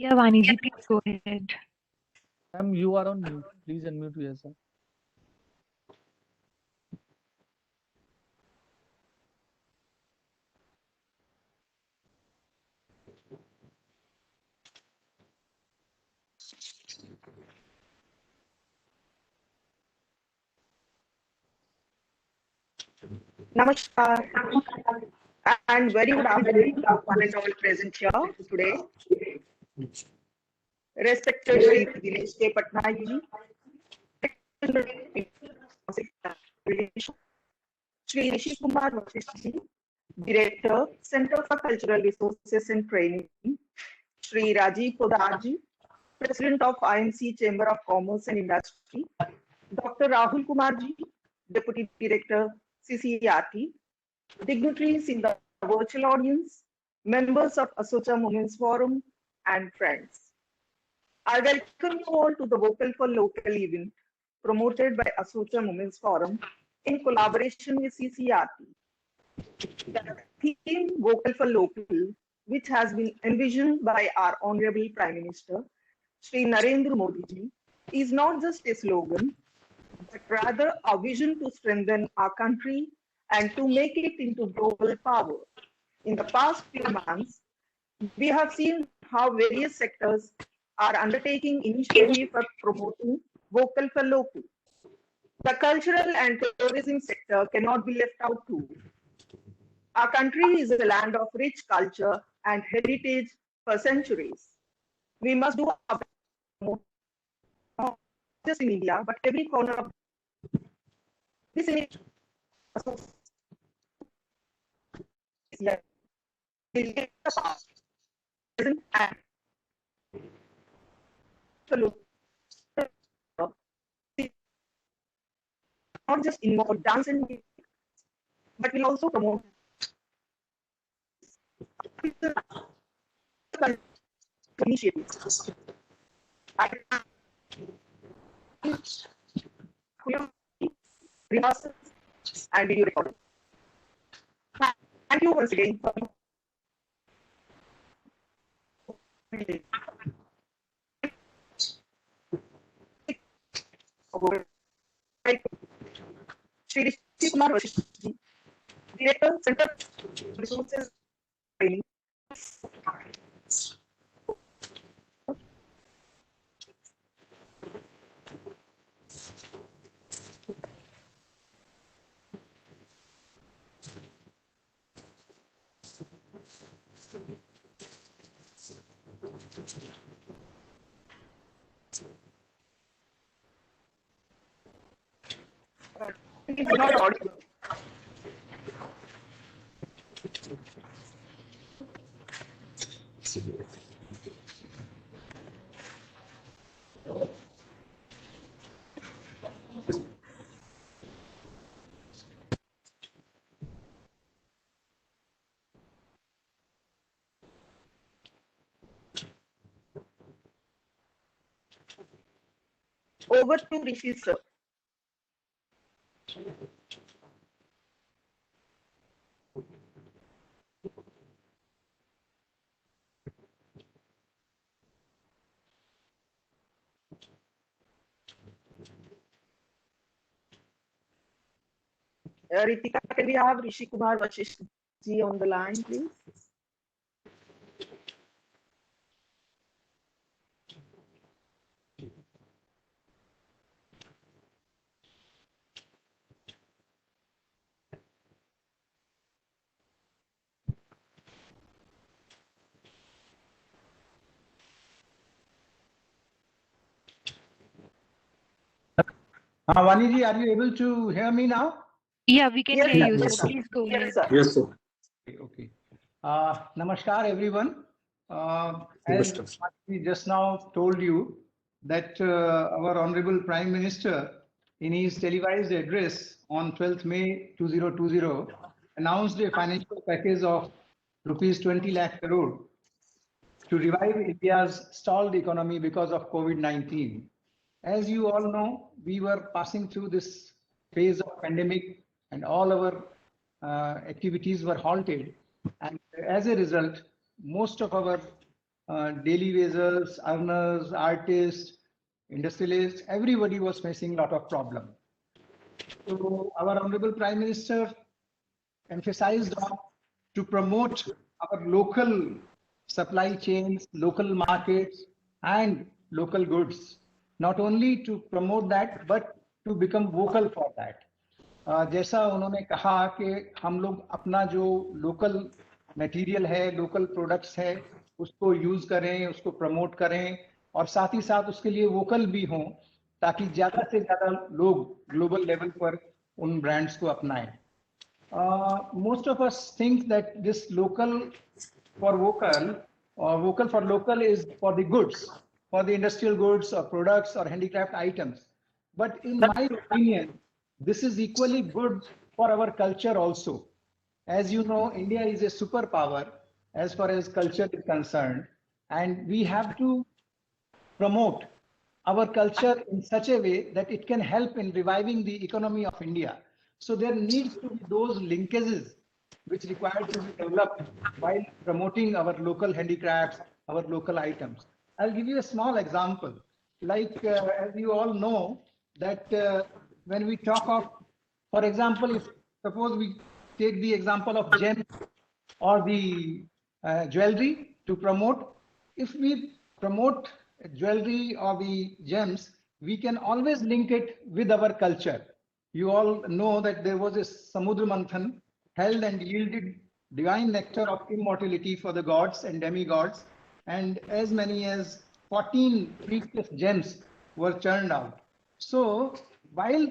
Yeah, Vaniji, please go ahead. Ma'am, you are on mute. Please unmute yourself. Namaskar and very good afternoon to one and all present here today. Respected Shri Dinesh K. Patnaik ji, Shri Rishi Kumar Vasisht ji, Director, Center for Cultural Resources and Training, Shri Rajiv Podar ji, President of IMC Chamber of Commerce and Industry, Dr. Rahul Kumar ji, Deputy Director, CCERT, dignitaries in the virtual audience, members of Assocham Women's Forum, and friends. I welcome you all to the Vocal for Local event promoted by Assocham Women's Forum in collaboration with CCRT. The theme Vocal for Local, which has been envisioned by our Honorable Prime Minister, Shri Narendra Modi ji, is not just a slogan, but rather a vision to strengthen our country and to make it into global power. In the past few months, we have seen how various sectors are undertaking initiatives for promoting vocal for local. The cultural and tourism sector cannot be left out too. Our country is a land of rich culture and heritage for centuries. We must do our best to promote not just in India, but every corner of this initiative will get the past, present, and future not just involve dance and music, but will also promote initiatives. Rehearsals and video recording. Thank you once again for Shri Rishi Kumar Vasisht ji, Director, Center for Resources Training. It is not audible. Over to Rishi sir. Ritika, can we have Rishi Kumar Vasisht ji on the line, please? Vaniji, are you able to hear me now? Yeah, we can Yes, hear sir. you, Yes, so sir. please go Yes, ahead. sir. Yes, sir. Okay. Namaskar, everyone. As Vaniji just now told you that our Honorable Prime Minister, in his televised address on 12th May 2020, announced a financial package of rupees 20 lakh crore to revive India's stalled economy because of COVID-19. As you all know, we were passing through this phase of pandemic and all our activities were halted. And as a result, most of our daily wagers, earners, artists, industrialists, everybody was facing a lot of problem. So our Honorable Prime Minister emphasized on to promote our local supply chains, local markets, and local goods. Not only to promote that, but to become vocal for that. जैसा उन्होंने कहा कि हम लोग अपना जो local material है, local products है, उसको यूज करें, उसको प्रमोट करें और साथ ही साथ उसके लिए वोकल भी हों, ताकि ज्यादा से ज्यादा लोग ग्लोबल लेवल पर उन ब्रांड्स को अपनाएं. Most of us think that this local for vocal or vocal for local is for the goods, for the industrial goods or products or handicraft items. But in my opinion, this is equally good for our culture also. As you know, India is a superpower as far as culture is concerned, and we have to promote our culture in such a way that it can help in reviving the economy of India. So there needs to be those linkages which require to be developed while promoting our local handicrafts, our local items. I'll give you a small example. Like as you all know that when we talk of, for example, if suppose we take the example of gems or the jewelry to promote, if we promote jewelry or the gems, we can always link it with our culture. You all know that there was a Samudra Manthan held and yielded divine nectar of immortality for the gods and demigods, and as many as 14 precious gems were churned out. So while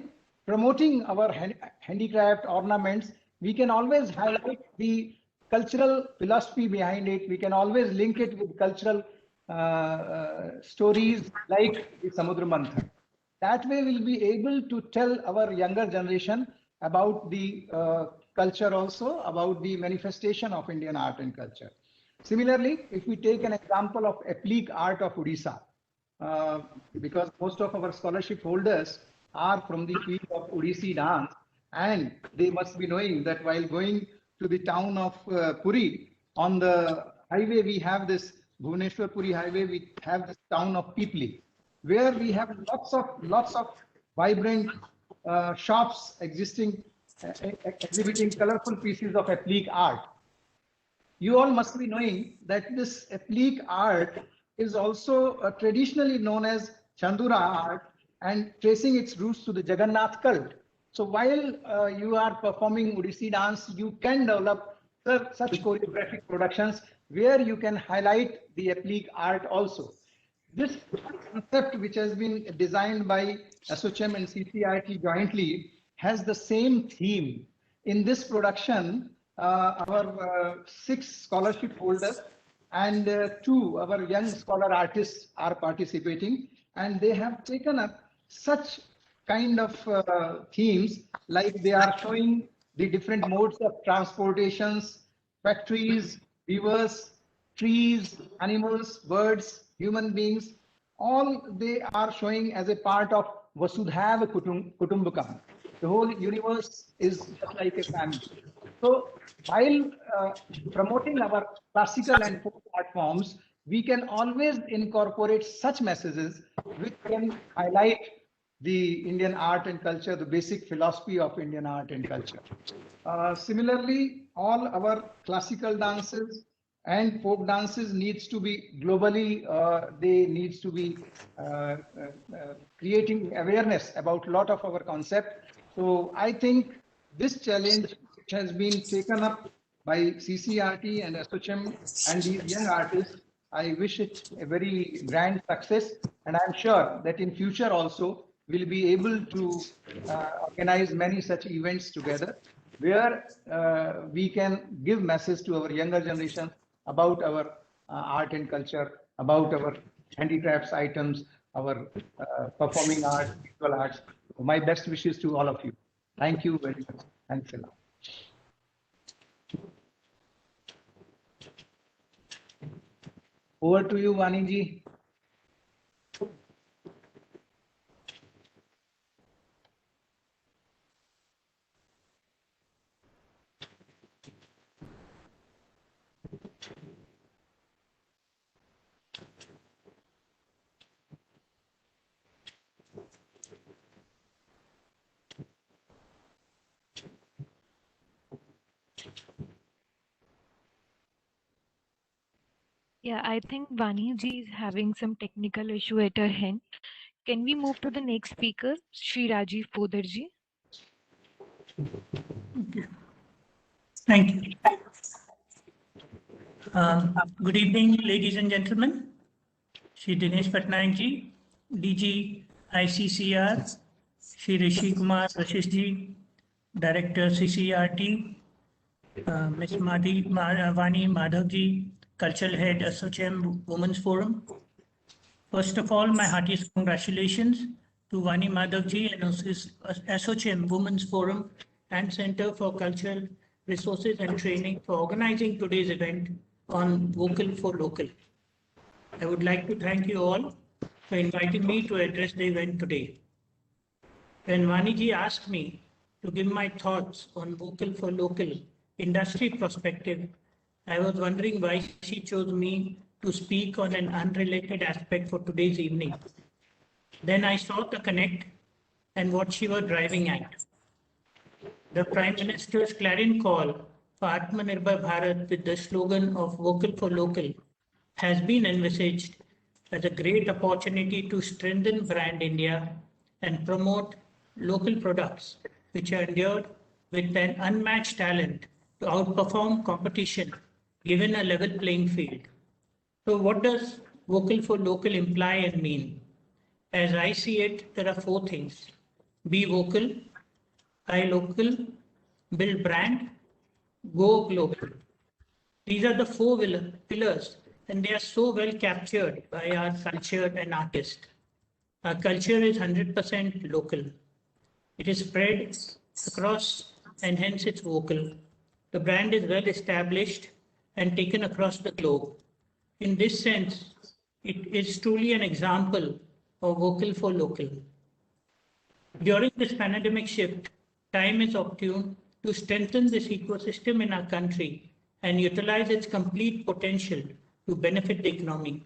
promoting our handicraft ornaments, we can always highlight the cultural philosophy behind it. We can always link it with cultural stories like the Samudra Manthan. That way we'll be able to tell our younger generation about the culture also, about the manifestation of Indian art and culture. Similarly, if we take an example of applique art of Odisha, because most of our scholarship holders are from the field of Odissi dance, and they must be knowing that while going to the town of Puri, on the highway we have this Bhubaneswar Puri highway, we have this town of Pipli, where we have lots of vibrant shops existing, exhibiting colorful pieces of applique art. You all must be knowing that this applique art is also traditionally known as Chandura art and tracing its roots to the Jagannath cult. So while you are performing Odissi dance, you can develop such choreographic productions where you can highlight the applique art also. This concept, which has been designed by ASSOCHAM and CCRT jointly, has the same theme. In this production, our 6 scholarship holders and 2 our young scholar artists are participating, and they have taken up such kind of themes, like they are showing the different modes of transportations, factories, rivers, trees, animals, birds, human beings, all they are showing as a part of Vasudhaiva Kutumbakam. The whole universe is just like a family. So while promoting our classical and folk art forms, we can always incorporate such messages which can highlight the Indian art and culture, the basic philosophy of Indian art and culture. Similarly, all our classical dances and folk dances needs to be globally, they needs to be creating awareness about a lot of our concept. So I think this challenge which has been taken up by CCRT and ASSOCHAM and these young artists, I wish it a very grand success, and I'm sure that in future also we'll be able to organize many such events together where we can give message to our younger generation about our art and culture, about our handicrafts items, our performing art, visual arts. My best wishes to all of you. Thank you very much. Thanks a lot. Over to you, Vani ji. Yeah, I think Vani ji is having some technical issue at her end. Can we move to the next speaker, Shri Rajiv Podar ji? Thank you. Good evening, ladies and gentlemen. Shri Dinesh Patnaik ji, DG ICCR, Shri Rishi Kumar Vashisth ji, Director CCRT, Ms. Vani Madhav ji, Cultural Head ASSOCHAM Women's Forum. First of all, my heartiest congratulations to Vani Madhav ji and ASSOCHAM Women's Forum and Center for Cultural Resources and Training for organizing today's event on Vocal for Local. I would like to thank you all for inviting me to address the event today. When Vani ji asked me to give my thoughts on Vocal for Local industry perspective, I was wondering why she chose me to speak on an unrelated aspect for today's evening. Then I saw the connect and what she was driving at. The Prime Minister's clarion call for Atmanirbhar Bharat with the slogan of Vocal for Local has been envisaged as a great opportunity to strengthen brand India and promote local products which are endured with an unmatched talent to outperform competition given a level playing field. So what does Vocal for Local imply and mean? As I see it, there are four things. Be vocal, buy local, build brand, go global. These are the four pillars, and they are so well captured by our culture and artists. Our culture is 100% local. It is spread across and hence it's vocal. The brand is well established and taken across the globe. In this sense, it is truly an example of vocal for local. During this pandemic shift, time is opportune to strengthen this ecosystem in our country and utilize its complete potential to benefit the economy.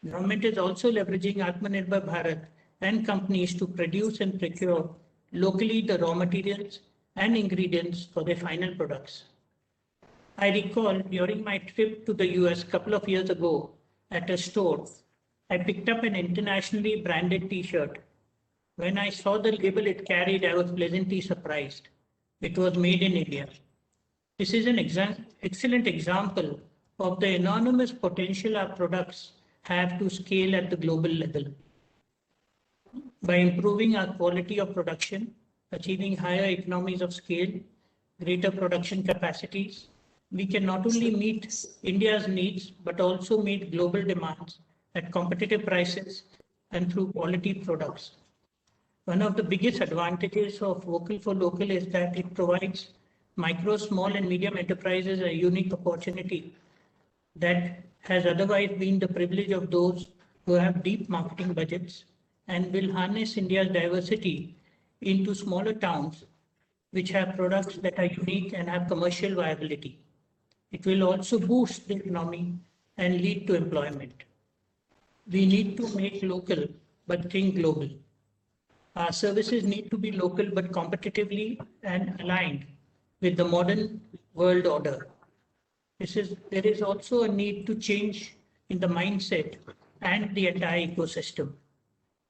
Government is also leveraging Atmanirbhar Bharat and companies to produce and procure locally the raw materials and ingredients for their final products. I recall during my trip to the US a couple of years ago at a store, I picked up an internationally branded t-shirt. When I saw the label it carried, I was pleasantly surprised. It was made in India. This is an excellent example of the enormous potential our products have to scale at the global level. By improving our quality of production, achieving higher economies of scale, greater production capacities, we can not only meet India's needs, but also meet global demands at competitive prices and through quality products. One of the biggest advantages of Vocal for Local is that it provides micro, small and medium enterprises a unique opportunity that has otherwise been the privilege of those who have deep marketing budgets and will harness India's diversity into smaller towns which have products that are unique and have commercial viability. It will also boost the economy and lead to employment. We need to make local but think global. Our services need to be local but competitively and aligned with the modern world order. There is also a need to change in the mindset and the entire ecosystem.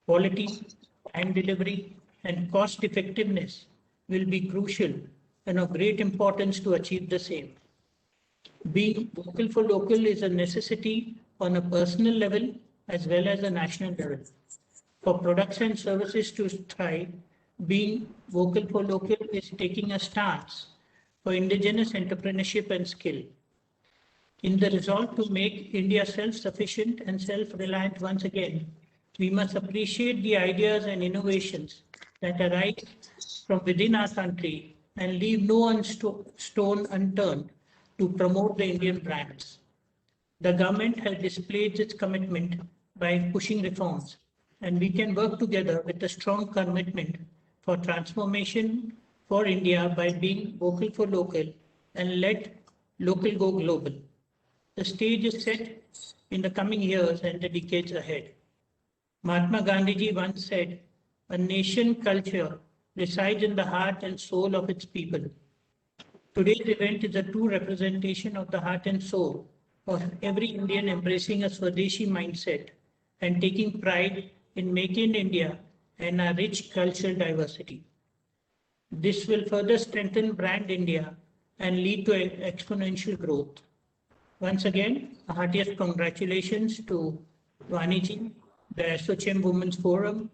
Quality and delivery and cost effectiveness will be crucial and of great importance to achieve the same. Being vocal for local is a necessity on a personal level as well as a national level. For products and services to thrive, being vocal for local is taking a stance for indigenous entrepreneurship and skill. In the resolve to make India self-sufficient and self-reliant once again, we must appreciate the ideas and innovations that arise from within our country and leave no stone unturned to promote the Indian brands. The government has displayed its commitment by pushing reforms, and we can work together with a strong commitment for transformation for India by being vocal for local and let local go global. The stage is set in the coming years and the decades ahead. Mahatma Gandhi ji once said, "A nation culture resides in the heart and soul of its people." Today's event is a true representation of the heart and soul of every Indian embracing a Swadeshi mindset and taking pride in Make in India and our rich cultural diversity. This will further strengthen brand India and lead to exponential growth. Once again, heartiest congratulations to Vaniji, the SOCHM Women's Forum,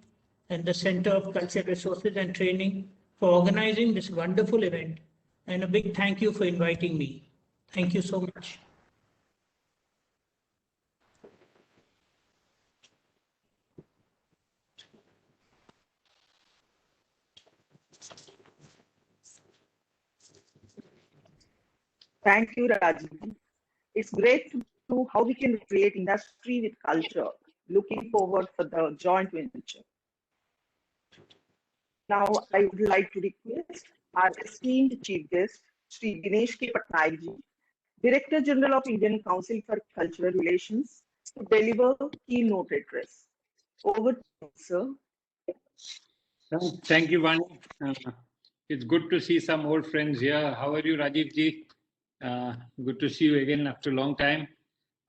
and the Center of Cultural Resources and Training for organizing this wonderful event. And a big thank you for inviting me. Thank you so much. Thank you, Rajiv. It's great to know how we can create industry with culture. Looking forward for the joint venture. Now, I would like to request our esteemed chief guest, Sri Dinesh K. Patnaik ji, Director General of Indian Council for Cultural Relations, to deliver keynote address. Over to you, sir. Thank you, Vani. It's good to see some old friends here. How are you, Rajiv ji? Good to see you again after a long time.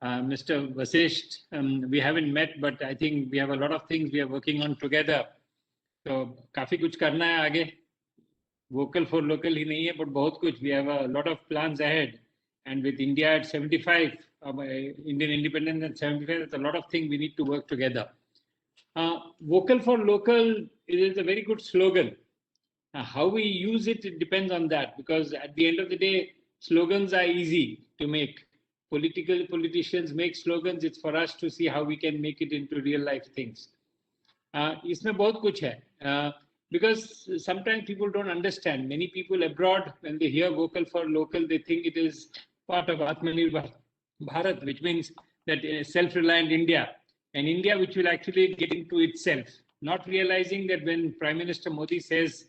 Mr. Vasisht, we haven't met, but I think we have a lot of things we are working on together. So, काफी कुछ करना है आगे. Vocal for local ही नहीं है, but बहुत कुछ. We have a lot of plans ahead. And with India at 75, Indian independence at 75, there's a lot of things we need to work together. Vocal for local is a very good slogan. How we use it, it depends on that, because at the end of the day, slogans are easy to make. Politicians make slogans. It's for us to see how we can make it into real life things. इसमें बहुत कुछ है, because sometimes people don't understand. Many people abroad, when they hear vocal for local, they think it is part of Atmanirbhar Bharat, which means that self-reliant India, an India which will actually get into itself, not realizing that when Prime Minister Modi says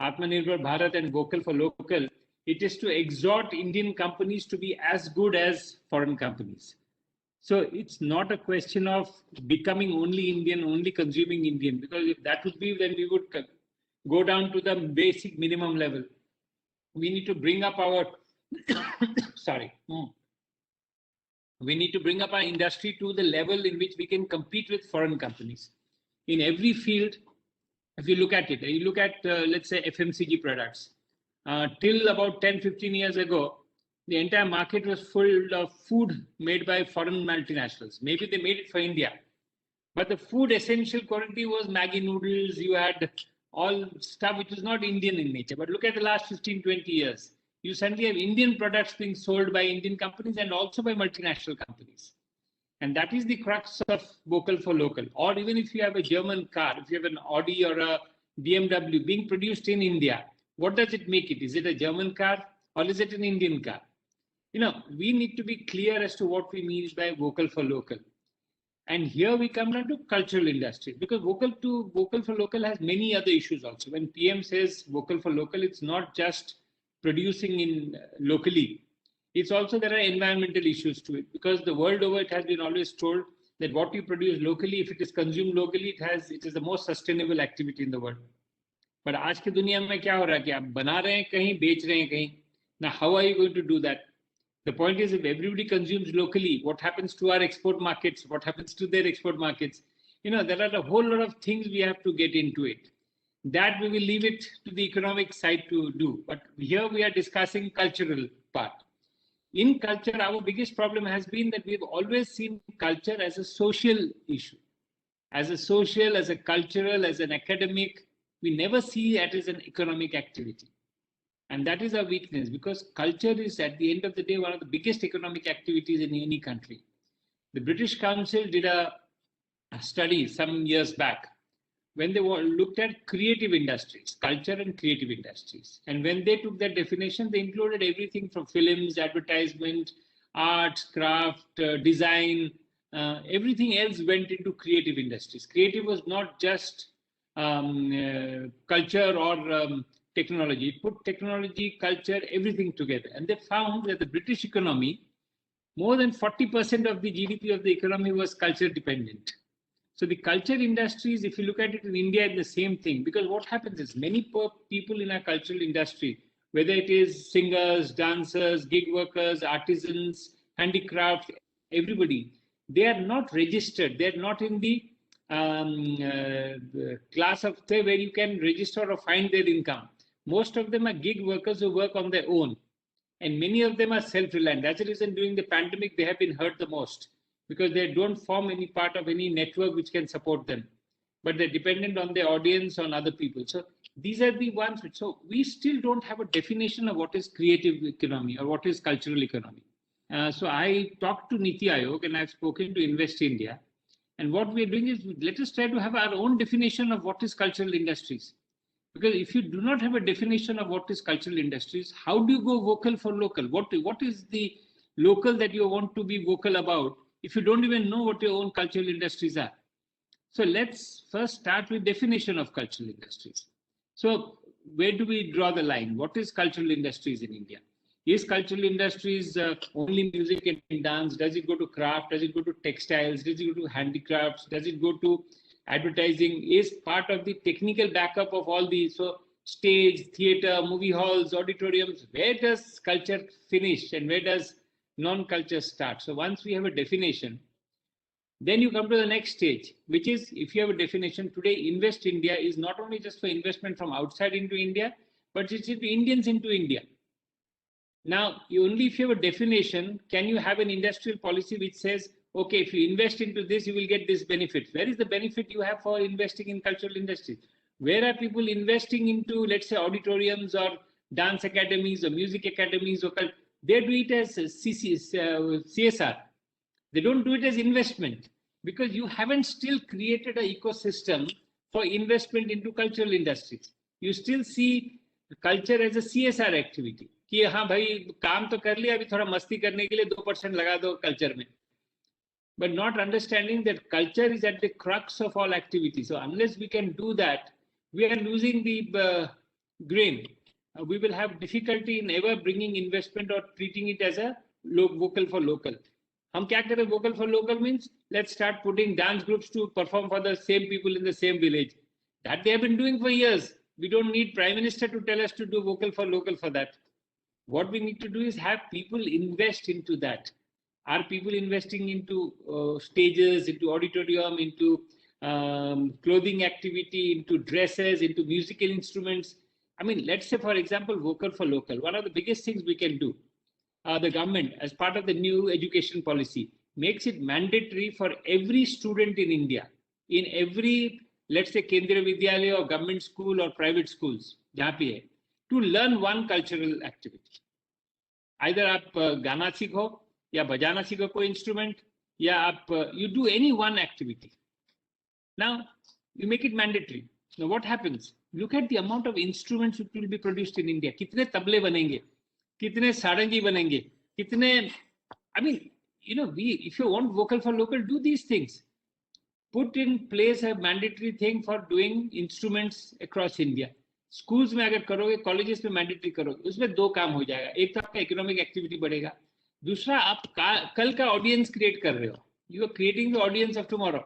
Atmanirbhar Bharat and vocal for local, it is to exhort Indian companies to be as good as foreign companies. So it's not a question of becoming only Indian, only consuming Indian, because if that would be, then we would go down to the basic minimum level. We need to bring up our, we need to bring up our industry to the level in which we can compete with foreign companies. In every field, if you look at it, you look at, let's say, FMCG products. Till about 10, 15 years ago, the entire market was full of food made by foreign multinationals. Maybe they made it for India. But the food essential quality was Maggi noodles. You had all stuff which was not Indian in nature. But look at the last 15, 20 years. You suddenly have Indian products being sold by Indian companies and also by multinational companies. And that is the crux of vocal for local. Or even if you have a German car, if you have an Audi or a BMW being produced in India, what does it make it? Is it a German car or is it an Indian car? You know, we need to be clear as to what we mean by vocal for local. And here we come down to cultural industries, because vocal for local has many other issues also. When PM says vocal for local, it's not just producing in locally. It's also there are environmental issues to it, because the world over it has been always told that what you produce locally, if it is consumed locally, it is the most sustainable activity in the world. But आज की दुनिया में क्या हो रहा है कि आप बना रहे हैं कहीं, बेच रहे हैं कहीं. Now, how are you going to do that? The point is, if everybody consumes locally, what happens to our export markets? What happens to their export markets? You know, there are a whole lot of things we have to get into it. That we will leave it to the economic side to do. But here we are discussing cultural part. In culture, our biggest problem has been that we've always seen culture as a social issue. As a social, as a cultural, as an academic, we never see it as an economic activity. And that is our weakness, because culture is, at the end of the day, one of the biggest economic activities in any country. The British Council did a study some years back when they looked at creative industries, culture and creative industries. And when they took that definition, they included everything from films, advertisement, arts, craft, design, everything else went into creative industries. Creative was not just culture or technology. It put technology, culture, everything together. And they found that the British economy, more than 40% of the GDP of the economy was culture dependent. So the culture industries, if you look at it in India, it's the same thing. Because what happens is many people in our cultural industry, whether it is singers, dancers, gig workers, artisans, handicraft, everybody, they are not registered. They are not in the class of where you can register or find their income. Most of them are gig workers who work on their own. And many of them are self-reliant. That's the reason during the pandemic, they have been hurt the most because they don't form any part of any network which can support them. But they're dependent on their audience, on other people. So these are the ones. So we still don't have a definition of what is creative economy or what is cultural economy. So I talked to Niti Aayog and I've spoken to Invest India. And what we're doing is let us try to have our own definition of what is cultural industries. Because if you do not have a definition of what is cultural industries, how do you go vocal for local? What is the local that you want to be vocal about if you don't even know what your own cultural industries are? So let's first start with definition of cultural industries. So where do we draw the line? What is cultural industries in India? Is cultural industries only music and dance? Does it go to craft? Does it go to textiles? Does it go to handicrafts? Does it go to advertising? Is part of the technical backup of all these? So stage, theater, movie halls, auditoriums, where does culture finish and where does non-culture start? So once we have a definition, then you come to the next stage, which is if you have a definition today, Invest India is not only just for investment from outside into India, but it's into Indians into India. Now, only if you have a definition, can you have an industrial policy which says, okay, if you invest into this, you will get this benefit. Where is the benefit you have for investing in cultural industries? Where are people investing into, let's say, auditoriums or dance academies or music academies? They do it as CSR. They don't do it as investment because you haven't still created an ecosystem for investment into cultural industries. You still see culture as a CSR activity. कि हाँ भाई काम तो कर लिया, अभी थोड़ा मस्ती करने के लिए 2% लगा दो कल्चर में. But not understanding that culture is at the crux of all activities. So unless we can do that, we are losing the grain. We will have difficulty in ever bringing investment or treating it as a vocal for local. हम क्या करें? Vocal for local means let's start putting dance groups to perform for the same people in the same village. That they have been doing for years. We don't need Prime Minister to tell us to do vocal for local for that. What we need to do is have people invest into that. Are people investing into stages, into auditorium, into clothing activity, into dresses, into musical instruments? I mean, let's say, for example, vocal for local. One of the biggest things we can do, the government, as part of the new education policy, makes it mandatory for every student in India, in every, let's say, Kendriya Vidyalaya or government school or private schools, जहाँ पे है, to learn one cultural activity. Either आप गाना सीखो या बजाना सीखो कोई instrument, या आप you do any one activity. Now you make it mandatory. Now what happens? Look at the amount of instruments which will be produced in India. कितने तबले बनेंगे, कितने सारंगी बनेंगे, कितने. I mean, you know, if you want vocal for local, do these things. Put in place a mandatory thing for doing instruments across India. Schools में अगर करोगे, colleges में मैंडेटरी करोगे, उसमें दो काम हो जाएगा. एक तो आपका इकोनॉमिक एक्टिविटी बढ़ेगा, दूसरा आप कल का ऑडियंस क्रिएट कर रहे हो. You are creating the audience of tomorrow,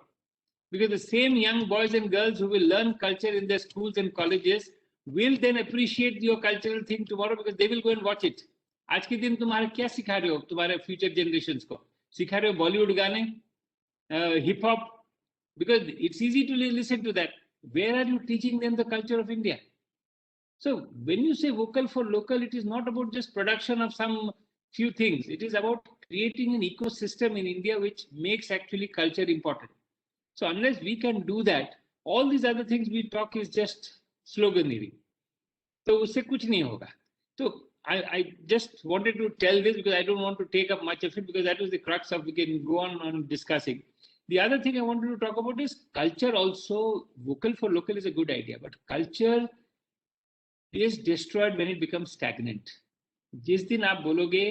because the same young boys and girls who will learn culture in their schools and colleges will then appreciate your cultural thing tomorrow because they will go and watch it. आज के दिन तुम्हारे क्या सिखा रहे हो तुम्हारे future generations को? सिखा रहे हो बॉलीवुड गाने, hip hop, because it's easy to listen to that. Where are you teaching them the culture of India? So when you say vocal for local, it is not about just production of some few things. It is about creating an ecosystem in India which makes actually culture important. So unless we can do that, all these other things we talk is just sloganeering. So usse kuch nahi hoga. So I just wanted to tell this because I don't want to take up much of it because that was the crux of, we can go on discussing. The other thing I wanted to talk about is culture also. Vocal for local is a good idea, but culture is destroyed when it becomes stagnant. जिस दिन आप बोलोगे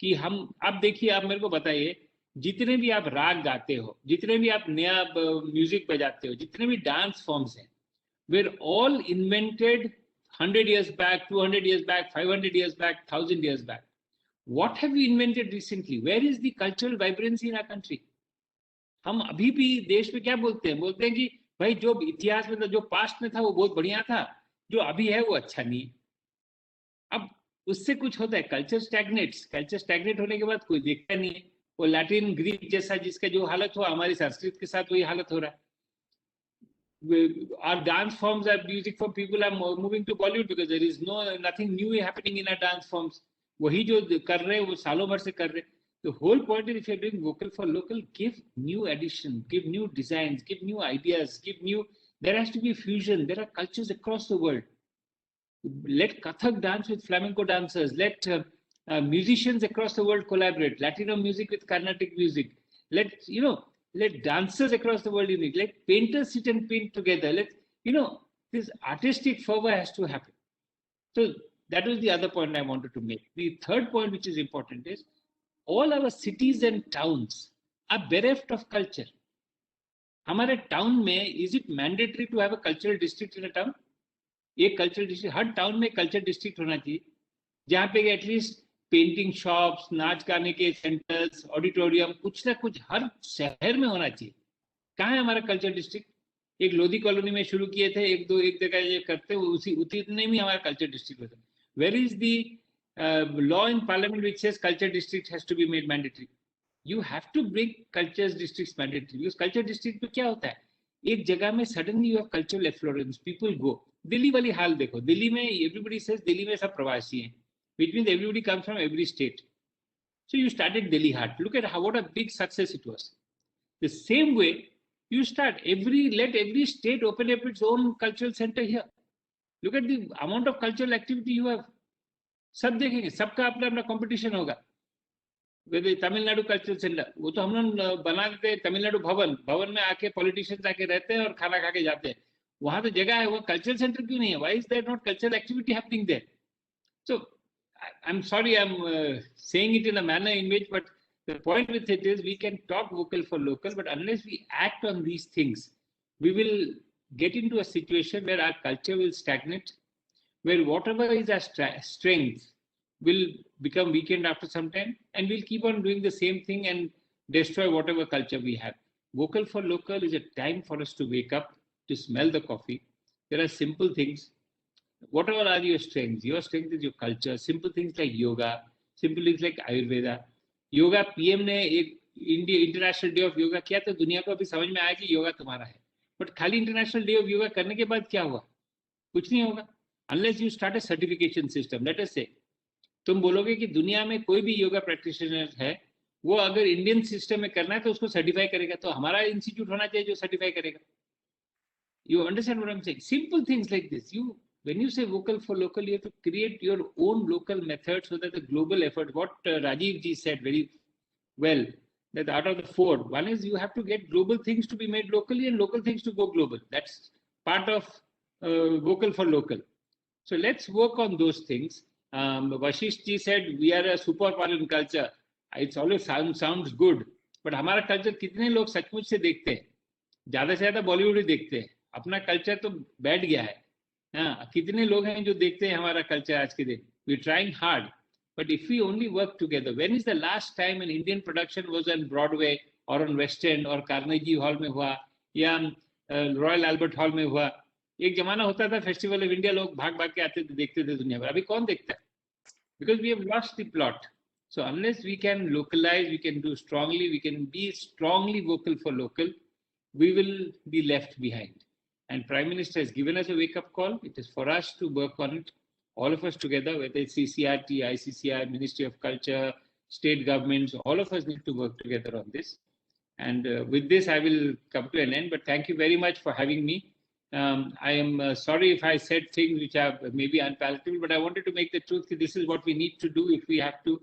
कि हम, अब देखिए, आप मेरे को बताइए, जितने भी आप राग गाते हो, जितने भी आप नया म्यूजिक बजाते हो, जितने भी डांस फॉर्म्स हैं, we're all invented 100 years back, 200 years back, 500 years back, 1000 years back. What have we invented recently? Where is the cultural vibrancy in our country? हम अभी भी देश में क्या बोलते हैं? बोलते हैं कि भाई जो इतिहास में था, जो पास्ट में था वो बहुत बढ़िया था, जो अभी है वो अच्छा नहीं. अब उससे कुछ होता है, कल्चर स्टैग्नेट्स. कल्चर स्टैग्नेट होने के बाद कोई देखता नहीं है. वो लैटिन ग्रीक जैसा जिसका जो हालत हुआ, हमारी संस्कृत के साथ वही हालत हो रहा है. Our dance forms are music for people are moving to Bollywood because there is nothing new happening in our dance forms. वही जो कर रहे हैं वो सालों भर से कर रहे हैं. The whole point is, if you're doing vocal for local, give new addition, give new designs, give new ideas, give new. There has to be fusion. There are cultures across the world. Let Kathak dance with flamenco dancers. Let musicians across the world collaborate. Latino music with Carnatic music. Let dancers across the world unite. Let painters sit and paint together. This artistic fervor has to happen. So that was the other point I wanted to make. The third point, which is important, is all our cities and towns are bereft of culture. हमारे town में, is it mandatory to have a cultural district in a town? एक cultural district, हर town में culture district होना चाहिए, जहाँ पे at least painting shops, नाच गाने के सेंटर्स, ऑडिटोरियम, कुछ ना कुछ हर शहर में होना चाहिए. कहाँ है हमारा कल्चर डिस्ट्रिक्ट? एक लोधी कॉलोनी में शुरू किए थे, एक जगह ये करते, उसी उतने में हमारा कल्चर डिस्ट्रिक्ट होता है. Where is the law in parliament which says culture district has to be made mandatory? You have to bring culture districts mandatory. Because culture district में क्या होता है, एक जगह में suddenly you have cultural efflorescence, people go. Delhi वाली हाल देखो, दिल्ली में एवरीबडी सेज दिल्ली में सब प्रवासी हैं, which means everybody comes from every state. So you started Delhi Heart. Look at what a big success it was. The same way you start let every state open up its own cultural center here. Look at the amount of cultural activity you have. सब देखेंगे, सबका अपना अपना competition होगा. Tamil Nadu cultural centre, वो तो हम लोग बना देते हैं तमिलनाडु भवन में आके पॉलिटिशियंस आके रहते हैं और खाना खा के जाते हैं. वहां तो जगह है, वो कल्चरल सेंटर क्यों नहीं है? Why is there not cultural activity happening there? So I'm sorry, I'm saying it in a manner in which, but the point with it is we can talk vocal for local, but unless we act on these things, we will get into a situation where our culture will stagnate, where whatever is our strength will become weakened after some time, and we'll keep on doing the same thing and destroy whatever culture we have. Vocal for local is a time for us to wake up, to smell the coffee. There are simple things. Whatever are your strengths? Your strength is your culture. Simple things like yoga, simple things like Ayurveda. Yoga, PM ने एक international day of yoga किया तो दुनिया को अभी समझ में आया कि योगा तुम्हारा है. बट खाली इंटरनेशनल डे ऑफ योगा करने के बाद क्या हुआ? कुछ नहीं होगा. Unless you start a certification system. Let us say, तुम बोलोगे कि दुनिया में कोई भी योगा प्रैक्टिशनर है, वो अगर इंडियन सिस्टम में करना है तो उसको सर्टिफाई करेगा, तो हमारा इंस्टीट्यूट होना चाहिए जो सर्टिफाई करेगा. You understand what I'm saying? Simple things like this. When you say vocal for local, you have to create your own local method so that the global effort, what Rajiv ji said very well, that out of the four, one is you have to get global things to be made locally and local things to go global. That's part of vocal for local. So let's work on those things. Vashish ji said we are a superpower in culture. It's always sounds good, but हमारा culture कितने लोग सचमुच से देखते हैं? ज़्यादा से ज़्यादा बॉलीवुड ही देखते हैं. अपना कल्चर तो बैठ गया है. हाँ, कितने लोग हैं जो देखते हैं हमारा कल्चर आज के दिन? We're trying hard, but if we only work together. When is the last time an Indian production was on Broadway or on West End or Carnegie Hall में हुआ या रॉयल अल्बर्ट हॉल में हुआ? एक जमाना होता था फेस्टिवल ऑफ इंडिया, लोग भाग भाग के आते थे, देखते थे दुनिया भर. अभी कौन देखता है? Because we have lost the plot. So unless we can localize, we can do strongly, we can be strongly vocal for local, we will be left behind. And Prime Minister has given us a wake-up call. It is for us to work on it, all of us together, whether it's CCRT, ICCR, Ministry of Culture, state governments, all of us need to work together on this. And with this, I will come to an end, but thank you very much for having me. I am sorry if I said things which are maybe unpalatable, but I wanted to make the truth that this is what we need to do if we have to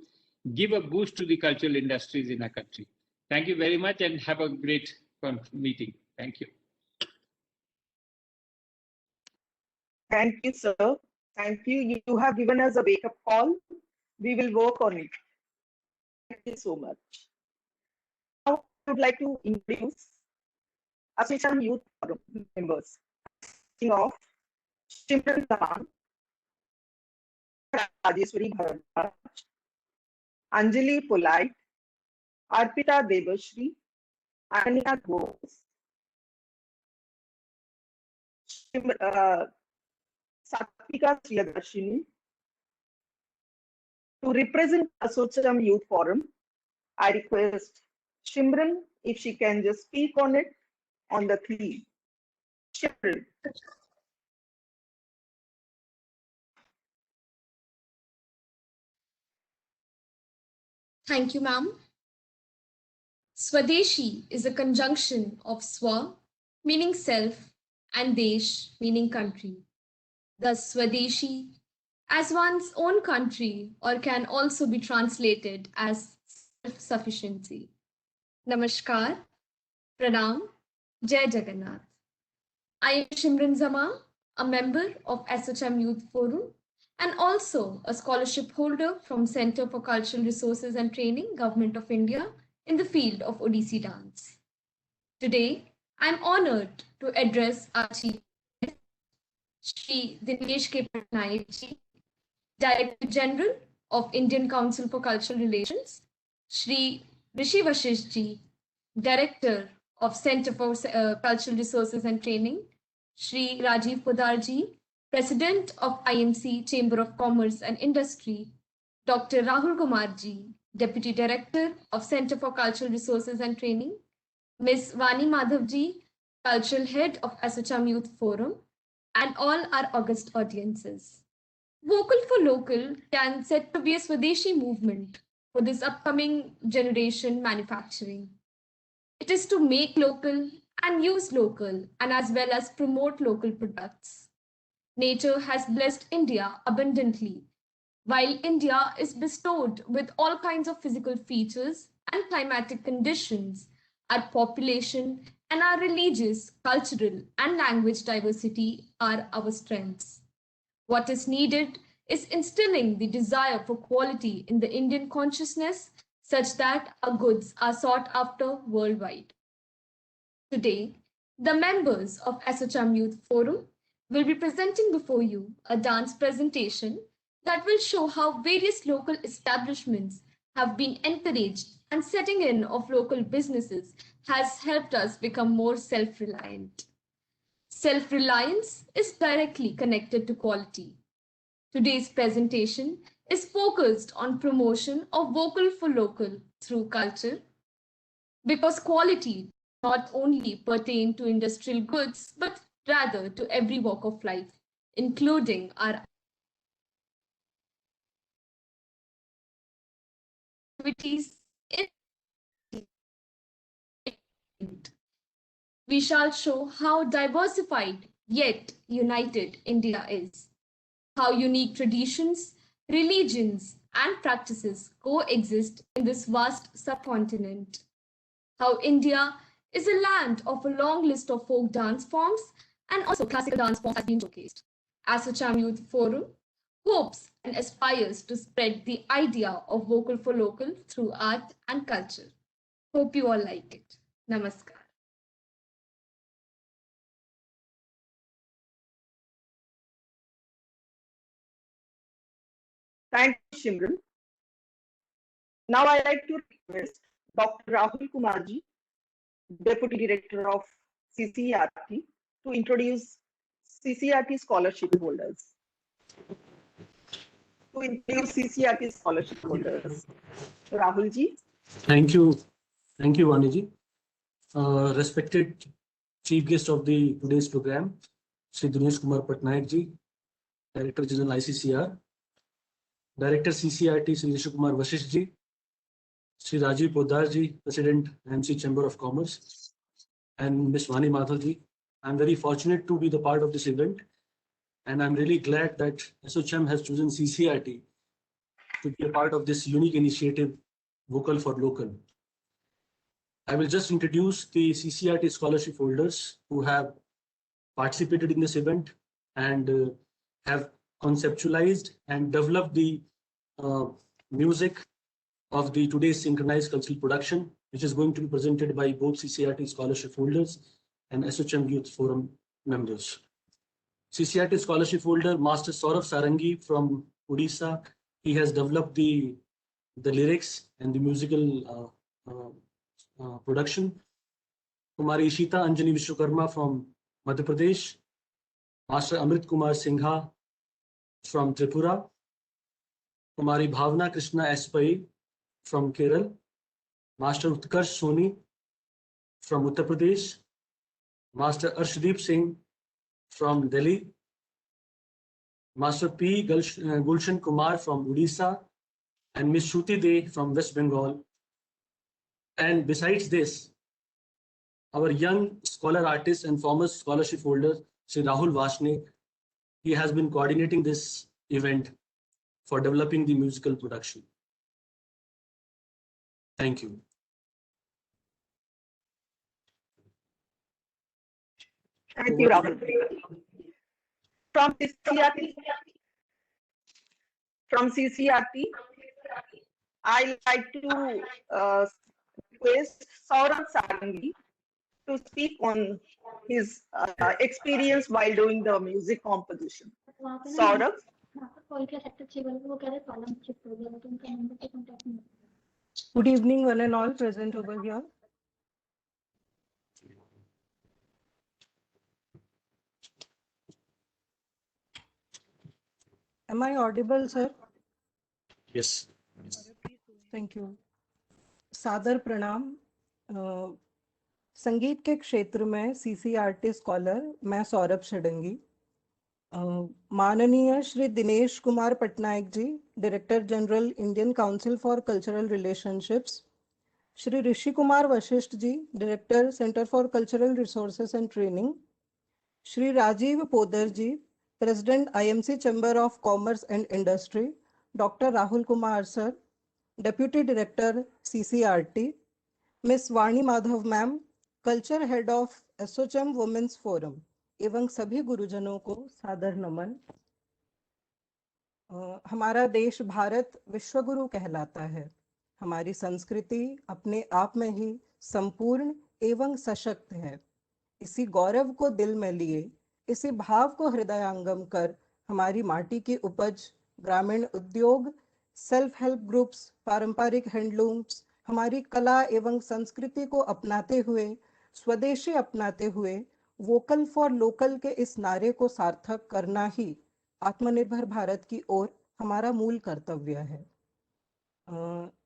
give a boost to the cultural industries in our country. Thank you very much and have a great meeting. Thank you. Thank you, sir. Thank you. You have given us a wake-up call. We will work on it. Thank you so much. Now, I would like to introduce Association Youth Forum members. Of Shimran Zaman, Rajeshwari Bharat, Anjali Polite, Arpita Debashri, Anya Ghosh, Satvika Sriyadarshini. To represent Association Youth Forum, I request Shimran if she can just speak on it on the theme. Shimran. Thank you, ma'am. Swadeshi is a conjunction of swa, meaning self, and desh, meaning country. Thus, Swadeshi, as one's own country, or can also be translated as self-sufficiency. Namaskar, Pranam, Jai Jagannath. I am Shimran Zama, a member of SHM Youth Forum and also a scholarship holder from Center for Cultural Resources and Training, Government of India, in the field of Odissi dance. Today, I am honored to address our Chief Guest, Shri Dinesh K. Patnaik ji, Director General of Indian Council for Cultural Relations, Shri Rishi Vashisht ji, Director of Center for Cultural Resources and Training, Shri Rajiv Podar ji, President of IMC Chamber of Commerce and Industry, Dr. Rahul Kumar ji, Deputy Director of Center for Cultural Resources and Training, Ms. Vani Madhav ji, Cultural Head of SHM Youth Forum, and all our august audiences. Vocal for Local can set to be a Swadeshi movement for this upcoming generation manufacturing. It is to make local and use local, and as well as promote local products. Nature has blessed India abundantly, while India is bestowed with all kinds of physical features and climatic conditions. Our population and our religious, cultural, and language diversity are our strengths. What is needed is instilling the desire for quality in the Indian consciousness such that our goods are sought after worldwide. Today, the members of SHM Youth Forum will be presenting before you a dance presentation that will show how various local establishments have been encouraged and setting in of local businesses has helped us become more self-reliant. Self-reliance is directly connected to quality. Today's presentation is focused on promotion of vocal for local through culture, because quality not only pertain to industrial goods, but rather to every walk of life, including our activities. We shall show how diversified yet united India is, how unique traditions, religions, and practices coexist in this vast subcontinent, how India is a land of a long list of folk dance forms and also classical dance forms has been showcased. SHM Youth Forum hopes and aspires to spread the idea of vocal for local through art and culture. Hope you all like it. Namaskar. Thank you, Shimran. Now I like to request Dr. Rahul Kumarji, Deputy Director of CCRT, to introduce CCRT scholarship holders. Rahul ji. Thank you, Vani ji. Respected Chief Guest of today's program, Shri Dinesh Kumar Patnaik ji, Director General ICCR, Director CCRT Shri Rishi Kumar Vashisht ji, Shri Rajiv Podar ji, President IMC Chamber of Commerce, and Ms. Vani Madhav ji. I'm very fortunate to be the part of this event, and I'm really glad that SHM has chosen CCRT to be a part of this unique initiative, Vocal for Local. I will just introduce the CCRT scholarship holders who have participated in this event and have conceptualized and developed the music of today's synchronized cultural production, which is going to be presented by both CCRT scholarship holders and SHM Youth Forum members. CCRT scholarship holder Master Saurav Sarangi from Odisha, he has developed the lyrics and the musical production. Kumari Ishita Anjani Vishwakarma from Madhya Pradesh, Master Amrit Kumar Singha from Tripura, Kumari Bhavna Krishna Espai from Kerala, Master Utkarsh Soni from Uttar Pradesh, Master Arshdeep Singh from Delhi, Master P. Gulshan Kumar from Odisha, and Miss Shruti De from West Bengal. And besides this, our young scholar artist and former scholarship holder, Sri Rahul Vashne, he has been coordinating this event for developing the musical production. Thank you. Thank you, Rahul. From CCRT, I like to request Saurabh Sarangi to speak on his experience while doing the music composition. Saurabh. Good evening, one and all present over here. Am I audible, sir? Yes. Thank you. सादर प्रणाम। संगीत के क्षेत्र में CCRT scholar मैं सौरभ षडंगी। माननीय Shri Dinesh Kumar Patnaik ji, director general Indian council for cultural relationships, Shri Rishi Kumar Vashishth ji, director centre for cultural resources and training, Shri Rajiv Podar ji, president IMC chamber of commerce and industry, doctor Rahul Kumar sir, deputy director CCRT, miss Vani Madhav ma'am, culture head of ASSOCHAM women's forum, एवं सभी गुरुजनों को सादर नमन। हमारा देश भारत विश्वगुरु कहलाता है। हमारी संस्कृति अपने आप में ही संपूर्ण एवं सशक्त है। इसी गौरव को दिल में लिए, इसी भाव को हृदयांगम कर हमारी माटी की उपज, ग्रामीण उद्योग, सेल्फ हेल्प ग्रुप्स, पारंपरिक हैंडलूम्स, हमारी कला एवं संस्कृति को अपनाते हुए, स्वदेशी अपनाते हुए, वोकल फॉर लोकल के इस नारे को सार्थक करना ही आत्मनिर्भर भारत की ओर हमारा मूल कर्तव्य है।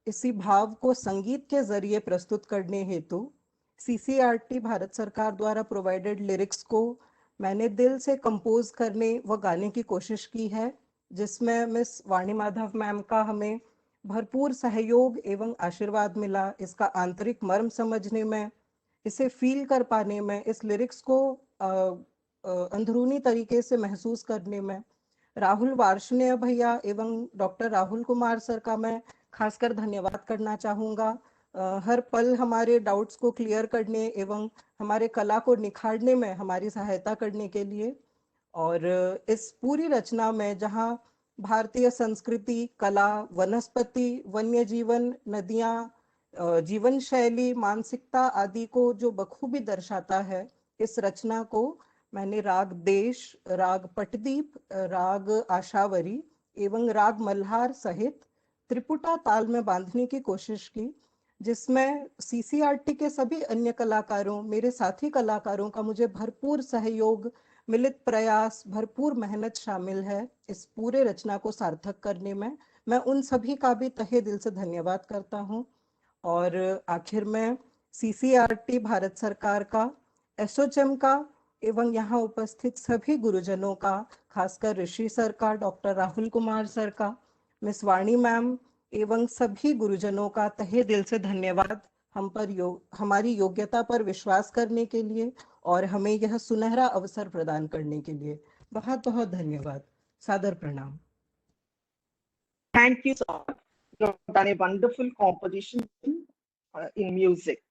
इसी भाव को संगीत के जरिए प्रस्तुत करने हेतु CCRT भारत सरकार द्वारा प्रोवाइडेड लिरिक्स को मैंने दिल से कंपोज करने व गाने की कोशिश की है, जिसमें मिस वाणी माधव मैम का हमें भरपूर सहयोग एवं आशीर्वाद मिला। इसका आंतरिक मर्म समझने में, इसे फील कर पाने में, इस लिरिक्स को अंदरूनी तरीके से महसूस करने में राहुल वार्ष्णेय भैया एवं डॉक्टर राहुल कुमार सर का मैं खासकर धन्यवाद करना चाहूँगा। हर पल हमारे डाउट्स को क्लियर करने एवं हमारे कला को निखारने में हमारी सहायता करने के लिए। और इस पूरी रचना में जहाँ भारतीय संस्कृति, कला, वनस्पति, वन्य जीवन, नदियाँ, जीवन शैली, मानसिकता आदि को जो बखूबी दर्शाता है, इस रचना को मैंने राग देश, राग पटदीप, राग आशावरी एवं राग मल्हार सहित त्रिपुटा ताल में बांधने की कोशिश की, जिसमें CCRT के सभी अन्य कलाकारों, मेरे साथी कलाकारों का मुझे भरपूर सहयोग, मिलित प्रयास, भरपूर मेहनत शामिल है। इस पूरे रचना को सार्थक करने में मैं उन सभी का भी तहे दिल से धन्यवाद करता हूं। और आखिर में CCRT भारत सरकार का, एसोचैम का एवं यहाँ उपस्थित सभी गुरुजनों का, खासकर ऋषि सर का, डॉक्टर राहुल कुमार सर का, मिस वाणी मैम एवं सभी गुरुजनों का तहे दिल से धन्यवाद हम पर हमारी योग्यता पर विश्वास करने के लिए और हमें यह सुनहरा अवसर प्रदान करने के लिए बहुत बहुत धन्यवाद। सादर प्रणाम। Thank you, sir. You have done a wonderful composition in music.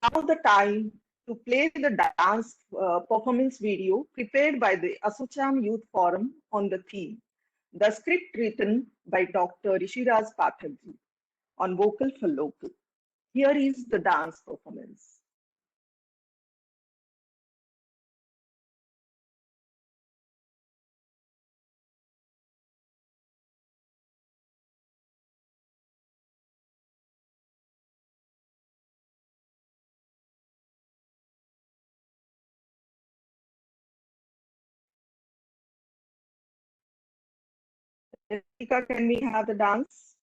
Now the time to play the dance performance video prepared by the Asocham Youth Forum on the theme. The script written by Dr. Rishiraj Pathakji on Vocal for Local. Here is the dance performance. Jessica, can we have the dance?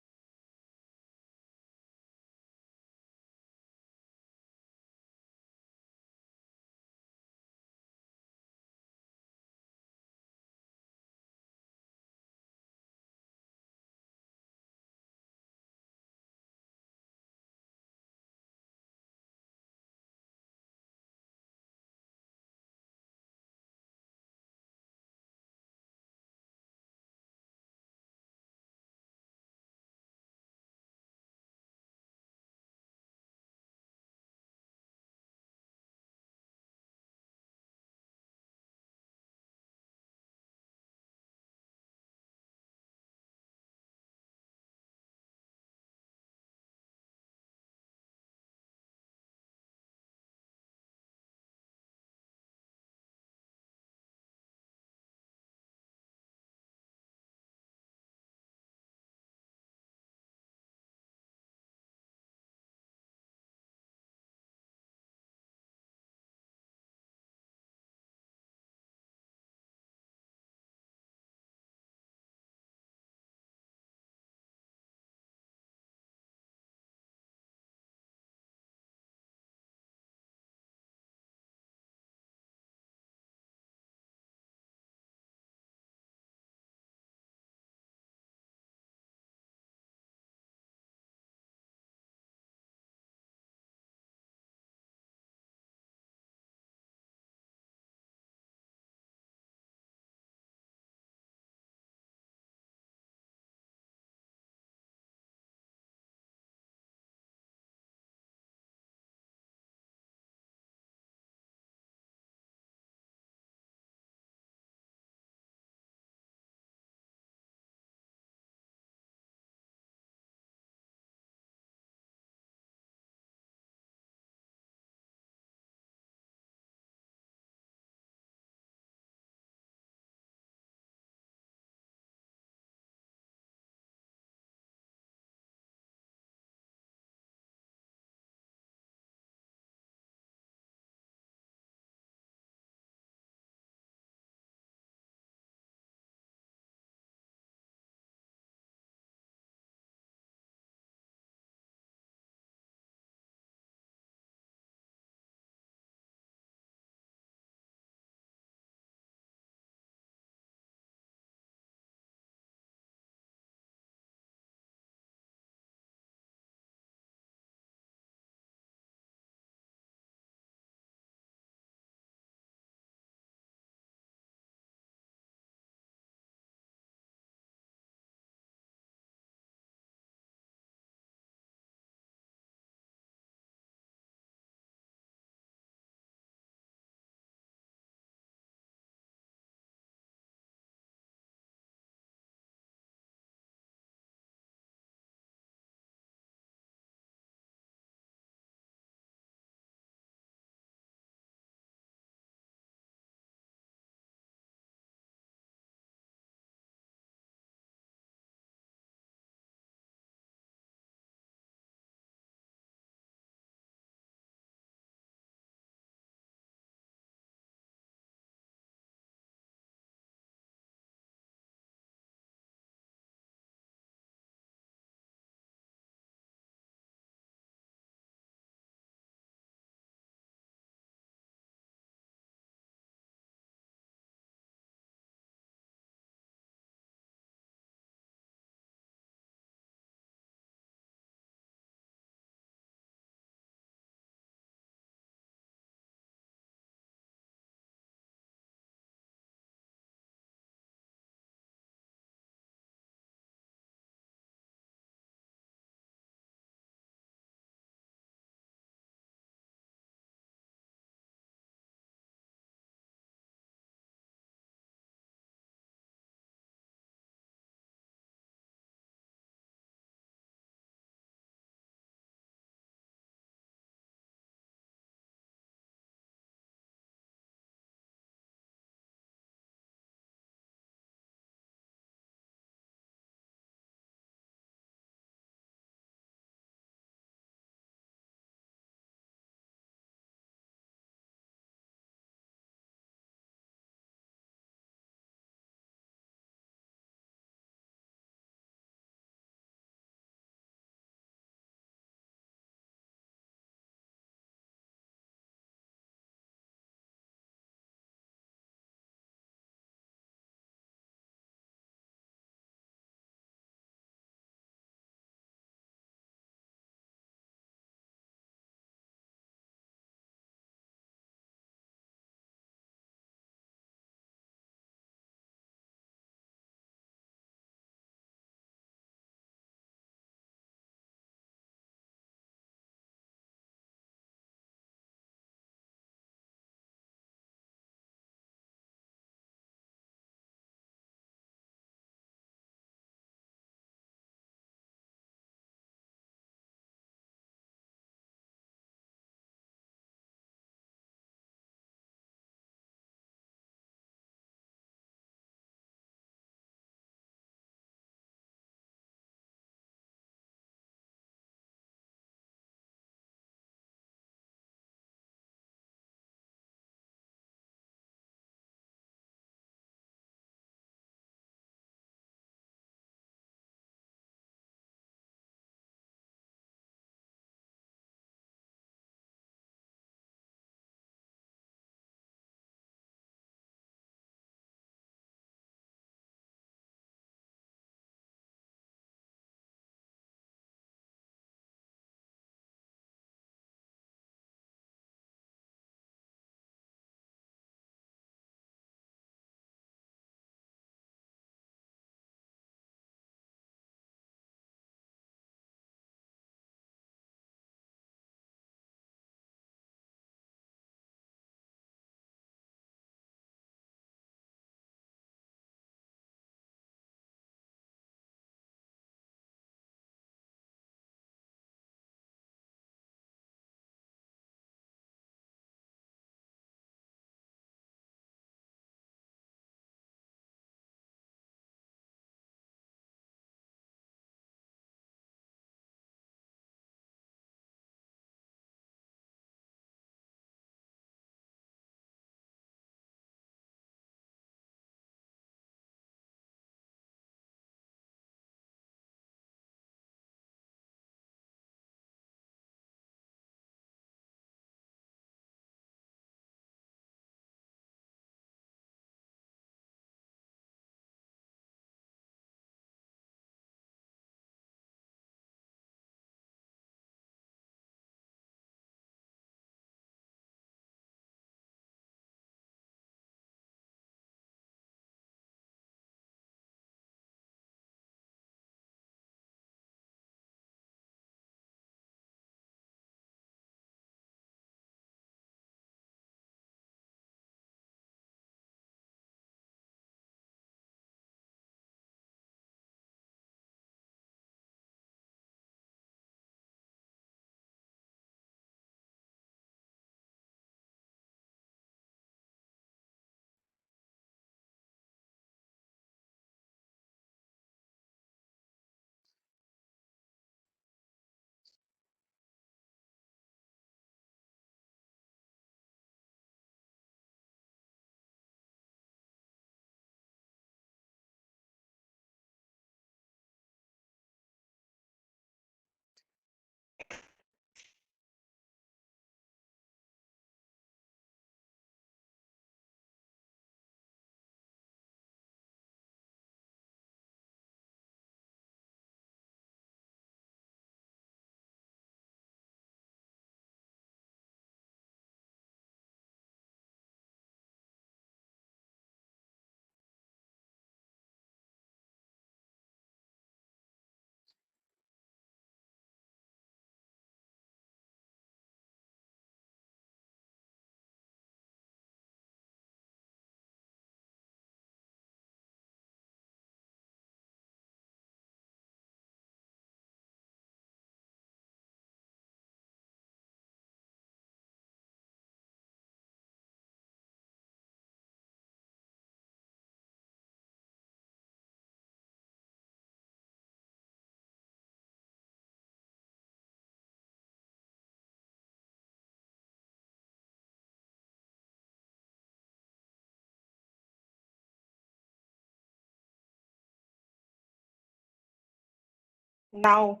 Now,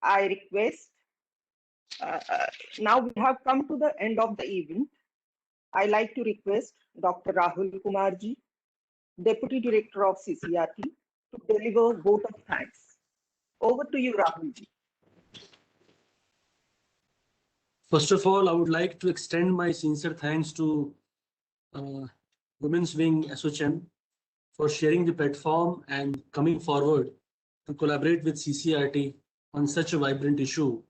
I request, now we have come to the end of the event. I like to request Dr. Rahul Kumarji, Deputy Director of CCRT, to deliver vote of thanks. Over to you, Rahulji. First of all, I would like to extend my sincere thanks to Women's Wing SOCHM for sharing the platform and coming forward to collaborate with CCRT on such a vibrant issue,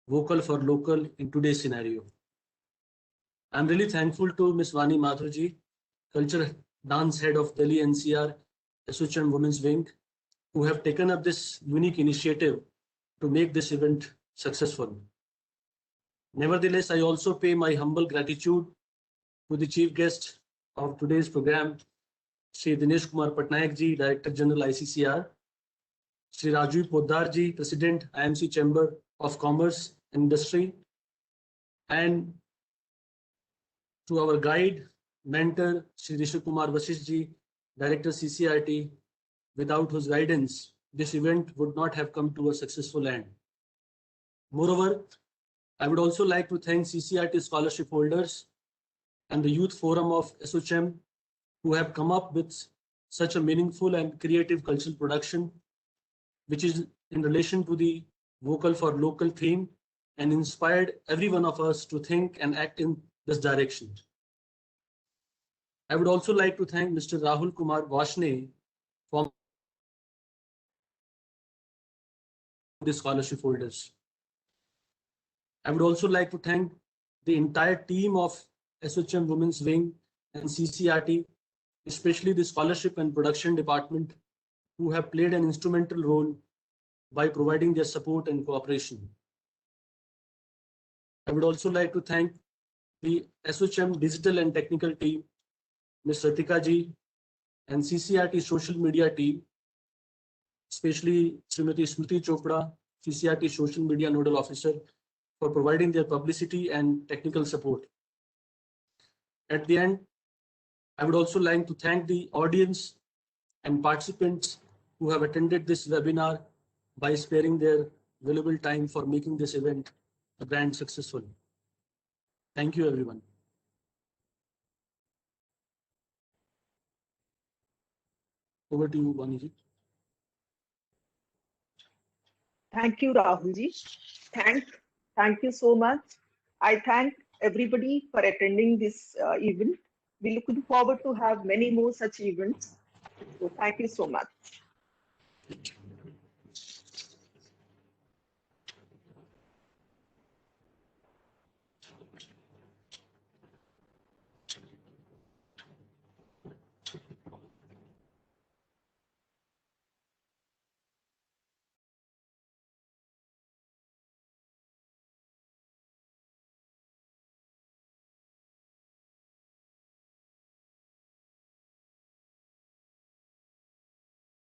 vocal for local in today's scenario. I'm really thankful to Ms. Vani Mathurji, Culture Dance Head of Delhi NCR SOCHM Women's Wing, who have taken up this unique initiative to make this event successful. Nevertheless, I also pay my humble gratitude to the chief guest of today's program, Shri Dinesh Kumar Patnaik ji, Director General ICCR, Shri Rajiv Poddar ji, President IMC Chamber of Commerce and Industry, and to our guide, mentor, Shri Rishi Kumar Vasisht ji, Director CCRT, without whose guidance, this event would not have come to a successful end. Moreover, I would also like to thank CCRT scholarship holders and the Youth Forum of SOCHM, who have come up with such a meaningful and creative cultural production, which is in relation to the vocal for local theme and inspired every one of us to think and act in this direction. I would also like to thank Mr. Rahul Kumar Vashne for the scholarship holders. I would also like to thank the entire team of SOCHM Women's Wing and CCRT, especially the scholarship and production department, who have played an instrumental role by providing their support and cooperation. I would also like to thank the SOCHM digital and technical team, Ms. Ratika ji, and CCRT social media team, especially Srimati Smriti Chopra, CCRT social media nodal officer, for providing their publicity and technical support. At the end, I would also like to thank the audience and participants who have attended this webinar by sparing their valuable time for making this event a grand successful. Thank you, everyone. Over to you, Vaniji. Thank you, Rahulji. Thank you so much. I thank everybody for attending this event. We're looking forward to have many more such events. So thank you so much.